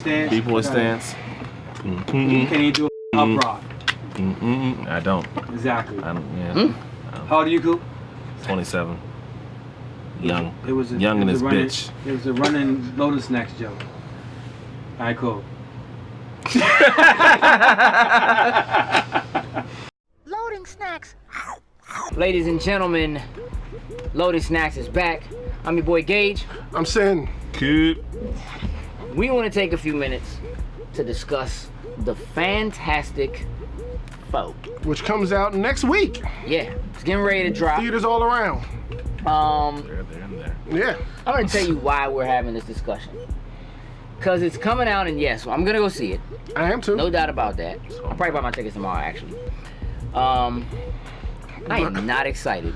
stance. B-boy stance. You can't even do a up rock. I don't. Exactly. I don't. Yeah. How old are you, Coop? 27. Young. It was a, Young and it his was a running, bitch. It was a running Lotus Snacks joke. All right, cool. Loading snacks. Ladies and gentlemen, Loaded Snacks is back. I'm your boy Gage. I'm saying, Coop. We want to take a few minutes to discuss the Fantastic Four. which comes out next week. Yeah, it's getting ready to drop. Theaters all around. They're in there. Yeah. I'm gonna tell you why we're having this discussion. Cause it's coming out, and yes, I'm gonna go see it. I am too. No doubt about that. I'll probably buy my tickets tomorrow, actually. I am not excited.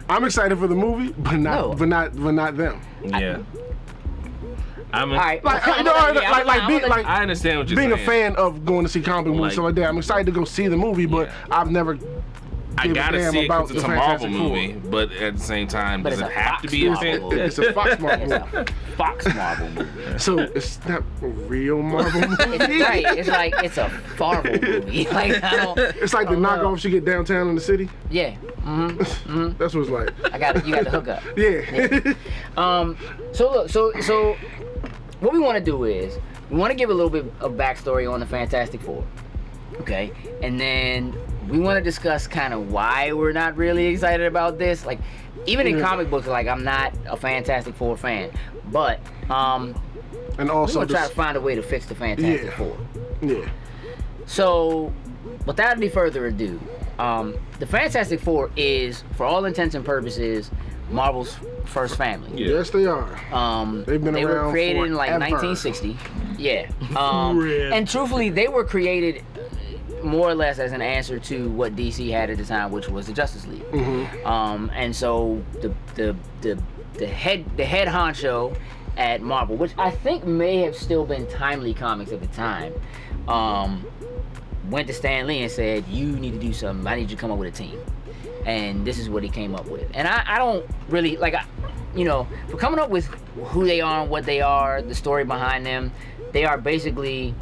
I'm excited for the movie, but not, No. but not them. Yeah. All right, Like, I'm you know, gonna- yeah, like, I'm gonna- be- like I understand what you're being saying. a fan of going to see comic book movies, Like- stuff like that. I'm excited to go see the movie, but Yeah. I've never. I give a gotta damn see it about because it's the a Marvel Fantastic Four. movie, but at the same time, But does it's it a have Fox to be a Marvel fan? movie. It's a Fox Marvel It's movie. a Fox Marvel movie. So it's not a real Marvel movie. It's right. It's like it's a Marvel movie. Like I don't. It's like the knockoff you get downtown in the city. Yeah. That's what it's like. You got the hookup. Yeah. So look. So what we want to do is we want to give a little bit of backstory on the Fantastic Four. Okay, and then we want to discuss kind of why we're not really excited about this. Like, even in comic books, like I'm not a Fantastic Four fan, but And we're also, gonna try this- to find a way to fix the Fantastic Yeah. Four. yeah. So, without any further ado, the Fantastic Four is, for all intents and purposes, Marvel's first family. Yeah. Yes, they are. They been were around created in like forever. 1960. Yeah. And truthfully, they were created more or less as an answer to what DC had at the time, which was the Justice League. And so the head honcho at Marvel, which I think may have still been Timely Comics at the time, went to Stan Lee and said, "You need to do something. I need you to come up with a team." And this is what he came up with. And I don't really like, for coming up with who they are and what they are, the story behind them, they are basically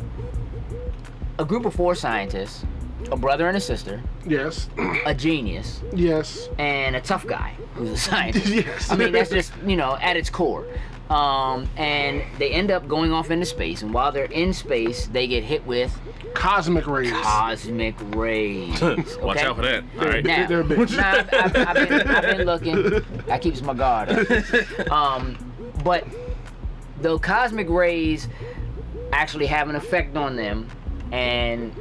a group of 4 scientists, a brother and a sister, Yes. a genius, Yes. and a tough guy who's a scientist. Yes. I mean, that's just, at its core. And they end up going off into space, and while they're in space, they get hit with Cosmic rays. cosmic rays. Watch okay? out for that. All right. Now, They're a bitch. I've been looking. I keeps my guard up. But the cosmic rays actually have an effect on them, and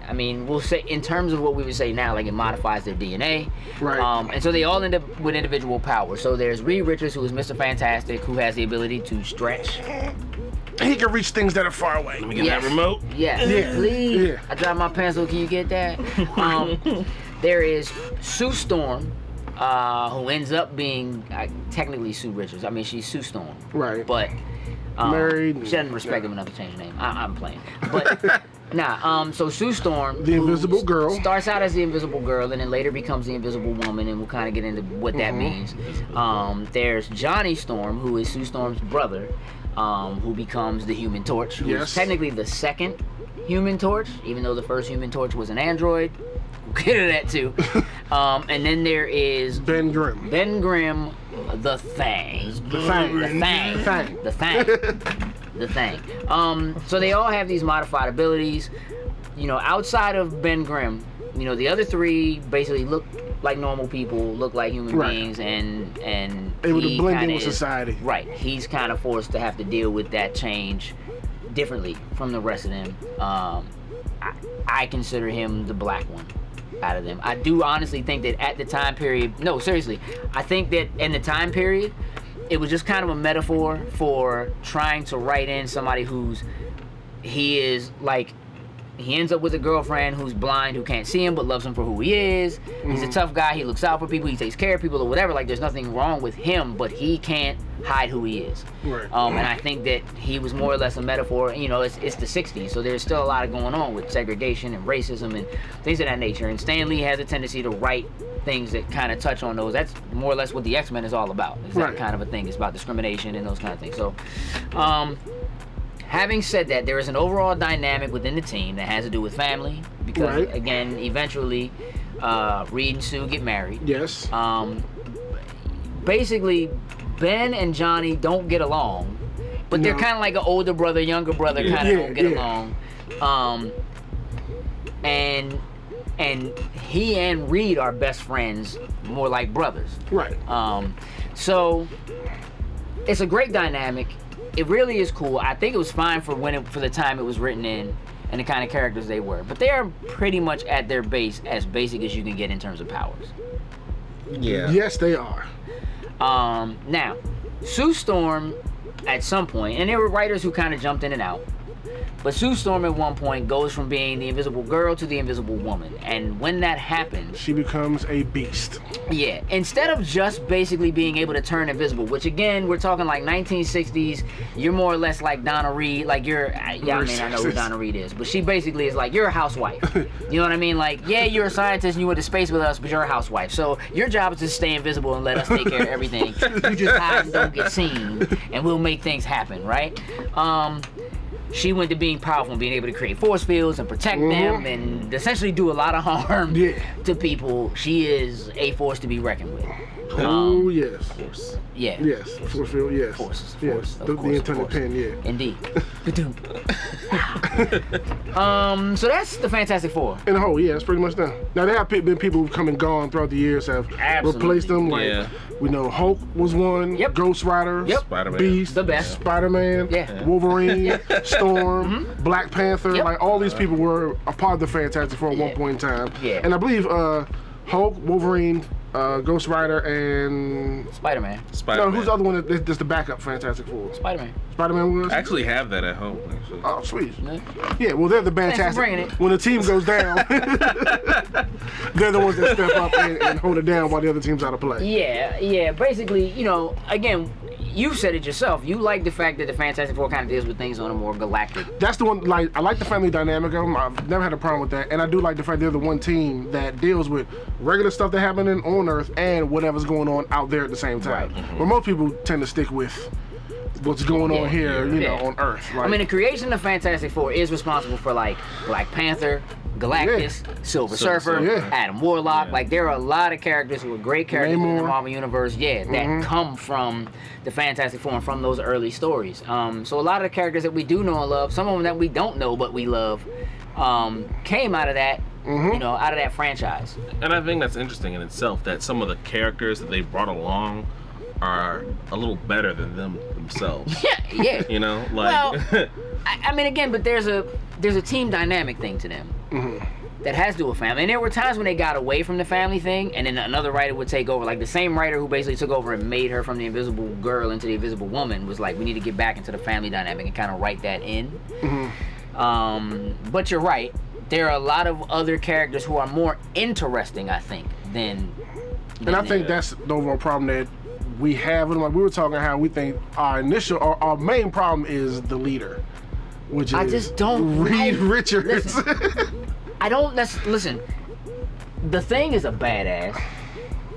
I mean, we'll say in terms of what we would say now, like it modifies their DNA. Right. And so they all end up with individual powers. So there's Reed Richards, who is Mr. Fantastic, who has the ability to stretch. He can reach things that are far away. Let me get Yes. that remote. Yes, Yeah. please. Yeah. I dropped my pencil. Can you get that? There is Sue Storm, who ends up being technically Sue Richards. I mean, she's Sue Storm, Right. but Married. She doesn't respect him enough to change her name. I'm playing, but so Sue Storm, The who Invisible Girl. starts out as the Invisible Girl, and then later becomes the Invisible Woman, and we'll kind of get into what that means. There's Johnny Storm, who is Sue Storm's brother, who becomes the Human Torch, who is Yes. technically the second Human Torch, even though the first Human Torch was an android. We'll get into that too. And then there is Ben Grimm. Ben Grimm, the Thing. The Thing. The Thing. Thing. The Thing. The Thing. So they all have these modified abilities. Outside of Ben Grimm, the other 3 basically look like normal people, look like human Right. beings, and Able to he blend in kinda with is- society. Right. He's kind of forced to have to deal with that change differently from the rest of them. I consider him the black one out of them. I do honestly think that at the time period, no, seriously, I think that in the time period, it was just kind of a metaphor for trying to write in somebody he ends up with a girlfriend who's blind, who can't see him, but loves him for who he is. He's a tough guy. He looks out for people. He takes care of people or whatever. Like, there's nothing wrong with him, but he can't hide who he is. Right. And I think that he was more or less a metaphor. It's the 60s, so there's still a lot going on with segregation and racism and things of that nature. And Stan Lee has a tendency to write things that kind of touch on those. That's more or less what the X-Men is all about. It's Right. that kind of a thing. It's about discrimination and those kind of things. So, Having said that, there is an overall dynamic within the team that has to do with family because, Right. again, eventually, Reed and Sue get married. Yes. Basically, Ben and Johnny don't get along, but they're No. kind of like an older brother, younger brother, kind of Yeah, don't get yeah. along. And he and Reed are best friends, more like brothers. Right. So it's a great dynamic. It really is cool. I think it was fine for for the time it was written in and the kind of characters they were. But they are pretty much at their base as basic as you can get in terms of powers. Yeah. Yes, they are. Now, Sue Storm at some point, and there were writers who kind of jumped in and out, but Sue Storm at one point goes from being the Invisible Girl to the Invisible Woman. And when that happens, She becomes a beast. yeah, instead of just basically being able to turn invisible, which again, we're talking like 1960s, you're more or less like Donna Reed, like you're, yeah, I mean, I know who Donna Reed is, but she basically is like, you're a housewife. You know what I mean? Like, yeah, you're a scientist and you went to space with us, but you're a housewife. So your job is to stay invisible and let us take care of everything. You just hide and don't get seen, and we'll make things happen, right? She went to being powerful and being able to create force fields and protect them and essentially do a lot of harm to people. She is a force to be reckoned with. Oh, yes. Yeah. Yes. Force field, yes. Force, Yes. of The course, of intended course. pen, yeah. Indeed. So that's the Fantastic Four. In the whole, yeah, it's pretty much done. Now, there have been people who've come and gone throughout the years have Absolutely. replaced them. Like, Yeah. we know Hulk was one, Yep. Ghost Rider, Yep. Spider-Man. Beast, The best. Spider-Man, Yeah. Wolverine, Storm, Black Panther. Yep. Like, all these people were a part of the Fantastic Four at one Yeah. point in time. Yeah. And I believe Hulk, Wolverine, Ghost Rider, and... Spider-Man. No, Spider-Man. who's the other one that's the backup Fantastic Four? Spider-Man. Spider-Man was? I actually have that at home. Actually. Oh, sweet. Yeah. Yeah, well, they're the for fantastic. bringing it. When the team goes down, they're the ones that step up and hold it down while the other team's out of play. Yeah. Basically, you know, again, you said it yourself. You like the fact that the Fantastic Four kind of deals with things on a more galactic. That's the one. Like, I like the family dynamic of them. I've never had a problem with that, and I do like the fact they're the one team that deals with regular stuff that's happening on Earth and whatever's going on out there at the same time. Right. Where most people tend to stick with what's going on here, you know, Yeah. on Earth. Like, I mean, the creation of Fantastic Four is responsible for like Black Panther, Galactus, Silver Surfer, Yeah. Adam Warlock. Like, there are a lot of characters who are great characters in the Namor. Marvel Universe, that come from the Fantastic Four and from those early stories. So a lot of the characters that we do know and love, some of them that we don't know but we love, came out of that, you know, out of that franchise. And I think that's interesting in itself that some of the characters that they brought along are a little better than them themselves. Yeah. You know, like Well, I mean, again, but there's a team dynamic thing to them that has to do with family. And there were times when they got away from the family thing, and then another writer would take over. Like the same writer who basically took over and made her from the Invisible Girl into the Invisible Woman was like, we need to get back into the family dynamic and kind of write that in. But you're right. There are a lot of other characters who are more interesting, I think, than. and I think that's the overall problem that we have. And like we were talking how we think our main problem is the leader, which is I just don't Reed like- Richards. I don't listen. The Thing is a badass,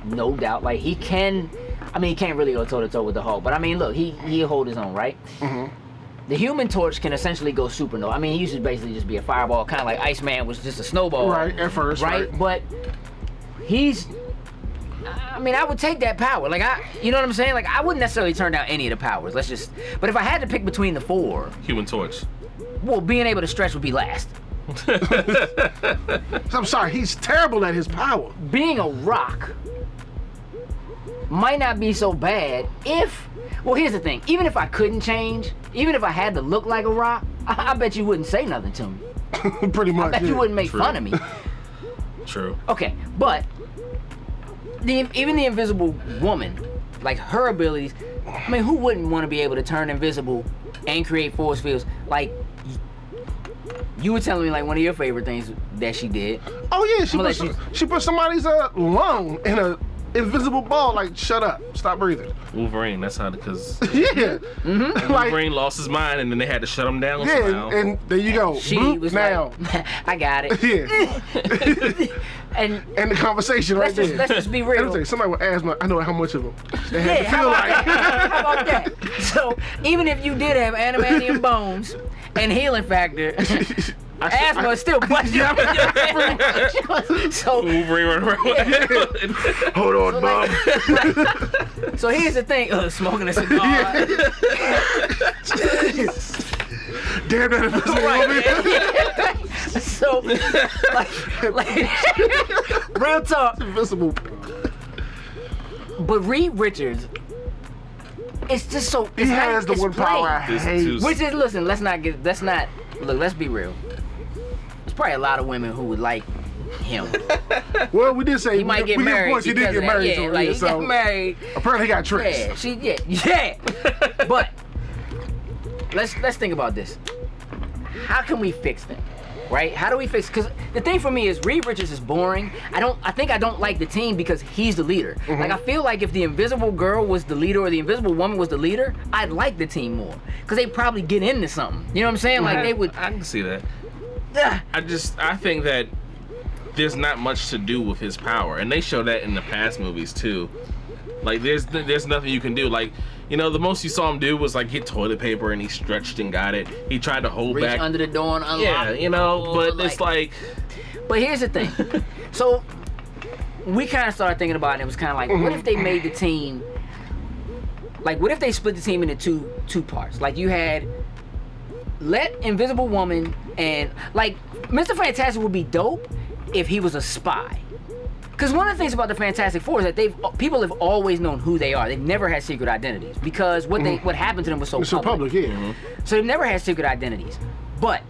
no doubt. Like he can't really go toe to toe with the Hulk, but I mean, look, he'll hold his own, right? The Human Torch can essentially go supernova. I mean, he used to basically just be a fireball, kind of like Iceman was just a snowball, Right, at first, right. But I mean, I would take that power. Like you know what I'm saying? Like I wouldn't necessarily turn down any of the powers. But if I had to pick between the four, Human Torch. well, being able to stretch would be last. I'm sorry, he's terrible at his power. Being a rock might not be so bad if, well, here's the thing. Even if I couldn't change, even if I had to look like a rock, I bet you wouldn't say nothing to me. Pretty much. I bet you wouldn't make True. fun of me. True. Okay, but even the Invisible Woman, like her abilities, I mean, who wouldn't want to be able to turn invisible and create force fields? Like, you were telling me like one of your favorite things that she did. Oh yeah, I'ma let you- she put somebody's lung in a invisible ball. Like, shut up, stop breathing. Wolverine. That's how because Yeah, like Wolverine lost his mind, and then they had to shut him down yeah, somehow. and there you go. She Bloop, was now. like, I got it. Yeah, And and the conversation right there. let's just be Let me real. tell you, somebody with asthma, I know how much of them they had to Yeah, feel like. how about that? So even if you did have adamantium bones and healing factor, asthma is still busting. Yeah. So Wolverine running around. Hold on, Bob. so here's the thing. Smoking a cigar. Damn that invisible woman. So, like, real talk. Invisible. But Reed Richards, it's just so. He It's has the it's one power I This hate. too- Which is, listen, let's be real. There's probably a lot of women who would like him. Well, we did say He might get we married. Give points. He did because get of that. married. Yeah, to her, like yeah, he so got married. apparently he got tricks. Yeah. But let's think about this. How can we fix that? Right? How do we fix? Because the thing for me is Reed Richards is boring. I think I don't like the team because he's the leader. Like I feel like if the Invisible Girl was the leader or the Invisible Woman was the leader, I'd like the team more because they probably get into something. You know what I'm saying? Like they would. I can see that. Ugh. I think that there's not much to do with his power, and they show that in the past movies too. Like there's nothing you can do. Like, you know, the most you saw him do was like get toilet paper and he stretched and got it. He tried to hold Reach back. under the door and unlock. Yeah, you know, but it's like But here's the thing. So we kind of started thinking about it. It was kind of like, what if they made the team? Like, what if they split the team into two parts? Like, you had let Invisible Woman and like Mr. Fantastic would be dope if he was a spy. Because one of the things about the Fantastic Four is that people have always known who they are. They've never had secret identities because what happened to them was so It's so public, yeah. So they've never had secret identities. But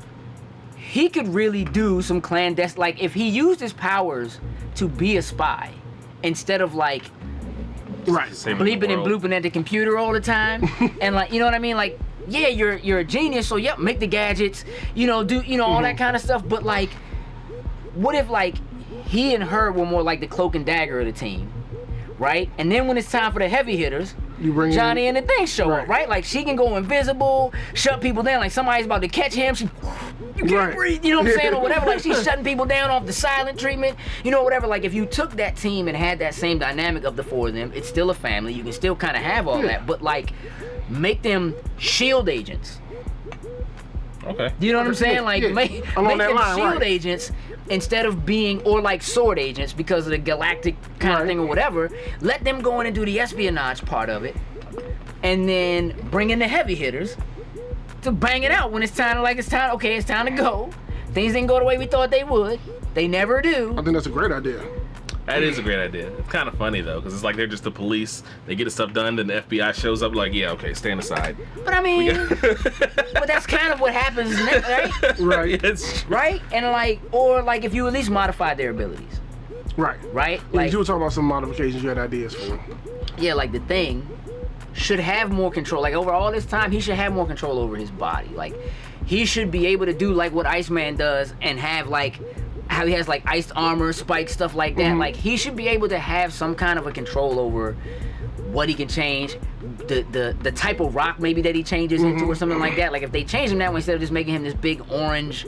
he could really do some clandestine, like if he used his powers to be a spy instead of like Right. saving the bleeping and world. blooping at the computer all the time and like, you know what I mean? Like, yeah, you're a genius, so yep, make the gadgets, you know, do, you know, all that kind of stuff. But like, what if like he and her were more like the cloak and dagger of the team, right? And then when it's time for the heavy hitters, You bring Johnny in, and the thing show up, right? Like she can go invisible, shut people down. Like somebody's about to catch him, you can't Right. breathe, you know what I'm saying, or whatever. Like she's shutting people down off the silent treatment, you know, whatever. Like if you took that team and had that same dynamic of the four of them, it's still a family. You can still kind of have all that, but like make them shield agents. Okay. You know what I'm saying? Yeah, Like yeah. make Along that them line, shield right. agents instead of being, or like sword agents because of the galactic kind of Right. thing or whatever. Let them go in and do the espionage part of it, and then bring in the heavy hitters to bang it out when it's time. Like it's time. Okay, it's time to go. Things didn't go the way we thought they would. They never do. I think that's a great idea. That is a great idea. It's kind of funny though, because it's like they're just the police. They get the stuff done, then the FBI shows up. Like, yeah, okay, stand aside. But I mean, but that's kind of what happens next, right? Right. It's Right? And like, or like if you at least modify their abilities, Right. right? Yeah, Like, you were talking about some modifications you had ideas for. yeah, like the Thing should have more control. Like over all this time, he should have more control over his body. Like he should be able to do like what Iceman does and have like how he has like iced armor, spikes, stuff like that. Like he should be able to have some kind of a control over what he can change, the type of rock maybe that he changes into or something like that. Like if they change him that way instead of just making him this big orange.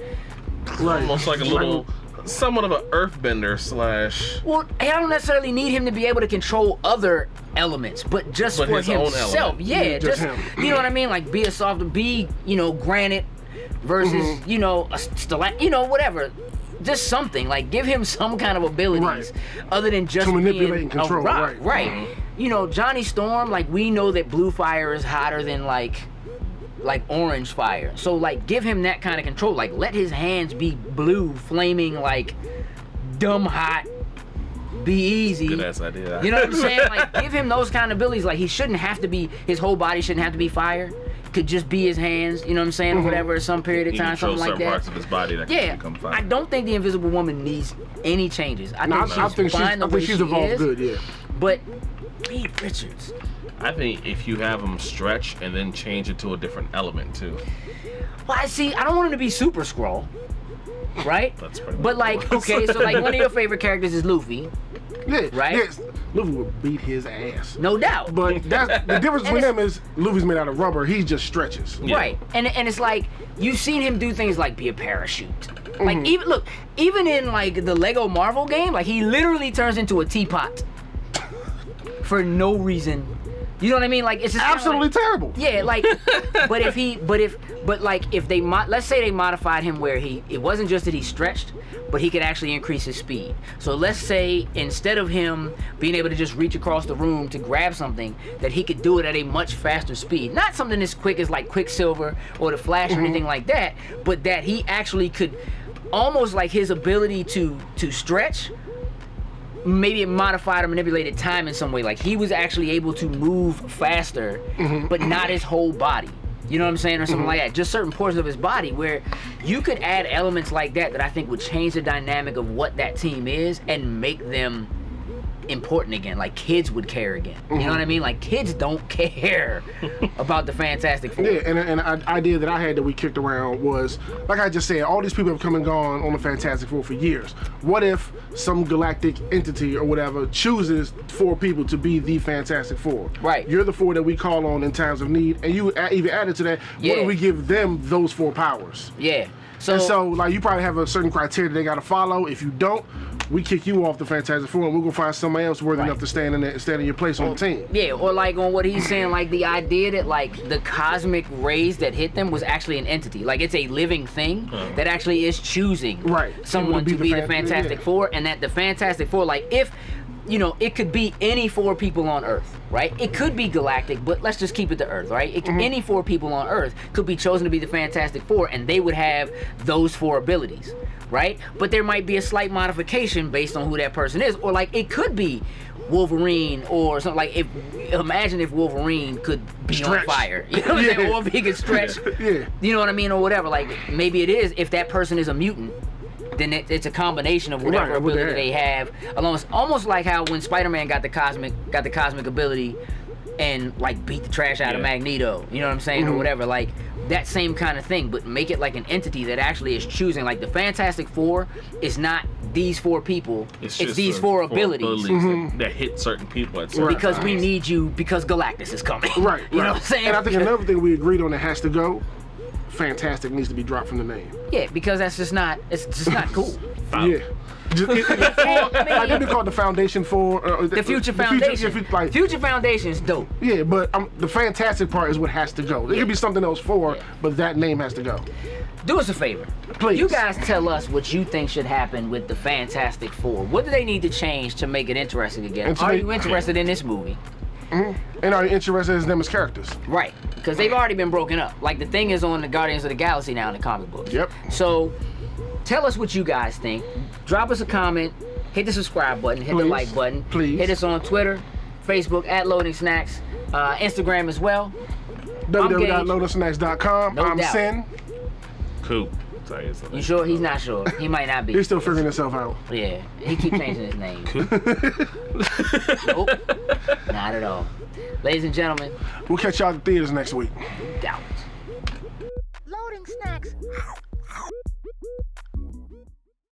Right. almost like a little, somewhat of an earthbender slash. Well, I don't necessarily need him to be able to control other elements, but just But for his own himself. element. Yeah, Just just him. you know what I mean? Like be a soft, be, you know, granite versus, you know, a you know, whatever. Just something. Like give him some kind of abilities Right. other than just To manipulate being and control, a rock. right. You know, Johnny Storm, like we know that blue fire is hotter than like orange fire. So like give him that kind of control. Like let his hands be blue, flaming, like dumb hot, be easy. Good ass idea. You know what I'm saying? Like give him those kind of abilities. Like he shouldn't have to be, his whole body shouldn't have to be fire. Could just be his hands, you know what I'm saying, or whatever, some period of He time, controls something like certain that. parts of his body that Yeah, can become fire. I don't think the Invisible Woman needs any changes. I No, think I she's think fine the way she's she evolved is. good, yeah. But Reed Richards, I think if you have him stretch and then change it to a different element too. well, I see. I don't want him to be Super Skrull, right? That's pretty much But what it like, was. okay, so like one of your favorite characters is Luffy. Yeah. Right? Yes. Luffy would beat his ass. No doubt. But that's the difference between them is Luffy's made out of rubber. He just stretches. Yeah. Right, and it's like you've seen him do things like be a parachute. Like even in like the Lego Marvel game, like he literally turns into a teapot for no reason. You know what I mean? Like it's just kinda Absolutely like, terrible. yeah, like, but if they let's say they modified him where it wasn't just that he stretched, but he could actually increase his speed. So let's say instead of him being able to just reach across the room to grab something, that he could do it at a much faster speed. Not something as quick as like Quicksilver or the Flash or anything like that, but that he actually could, almost like his ability to stretch. Maybe it modified or manipulated time in some way. Like he was actually able to move faster, but not his whole body. You know what I'm saying? Or something like that. Just certain portions of his body where you could add elements like that I think would change the dynamic of what that team is and make them important again. Like kids would care again. You know what I mean? Like kids don't care about the Fantastic Four. Yeah, and an idea that I had that we kicked around was, like I just said, all these people have come and gone on the Fantastic Four for years. What if some galactic entity or whatever chooses 4 people to be the Fantastic Four? Right. You're the 4 that we call on in times of need, and you even added to that, what Yeah. if we give them those 4 powers? Yeah. And so, like, you probably have a certain criteria they got to follow. If you don't, we kick you off the Fantastic Four, and we're gonna find somebody else worthy enough to stand in your place on the team. Yeah, or like on what he's saying, like the idea that like the cosmic rays that hit them was actually an entity. Like it's a living thing that actually is choosing someone to be the Fantastic Four, and that the Fantastic Four, like if, you know, it could be any 4 people on Earth, right? It could be galactic, but let's just keep it to Earth, right? Any 4 people on Earth could be chosen to be the Fantastic Four, and they would have those 4 abilities, right? But there might be a slight modification based on who that person is, or like it could be Wolverine or something. Like imagine if Wolverine could be Stretch. on fire, you know what I'm saying? Or if he could stretch, Yeah. you know what I mean, or whatever. Like maybe it is if that person is a mutant. Then it's a combination of whatever Right, what ability they they have. Almost like how when Spider-Man got the cosmic ability and like beat the trash out of Magneto, you know what I'm saying, or whatever. Like that same kind of thing, but make it like an entity that actually is choosing. Like the Fantastic Four is not these 4 people; it's just these the 4 abilities. that hit certain people at certain Because we times. need you, because Galactus is coming. Right. You know what I'm saying? And I think another thing we agreed on that has to go, Fantastic needs to be dropped from the name. Yeah, because that's just not. It's just not cool. Yeah. Like they be called the Foundation for The Future Foundation. Like, Future Foundation is dope. yeah, but the Fantastic part is what has to go. There could be something else but that name has to go. Do us a favor. Please. You guys tell us what you think should happen with the Fantastic Four. What do they need to change to make it interesting again? And to Are make- you interested in this movie? And are you interested in them as characters? Right. Because they've already been broken up. Like the thing is on the Guardians of the Galaxy now in the comic books. Yep. So tell us what you guys think. Drop us a comment. Hit the subscribe button. Hit the Please. like button. Please. Hit us on Twitter, Facebook at Loading Snacks, Instagram as well. www.loadersnacks.com. No I'm doubt. Sin. Cool. Sorry, it's not- You sure? He's not sure. He might not be. He's still figuring himself out. Yeah, he keeps changing his name. Nope, not at all. Ladies and gentlemen, We'll catch y'all at the theaters next week. doubt. Loading snacks.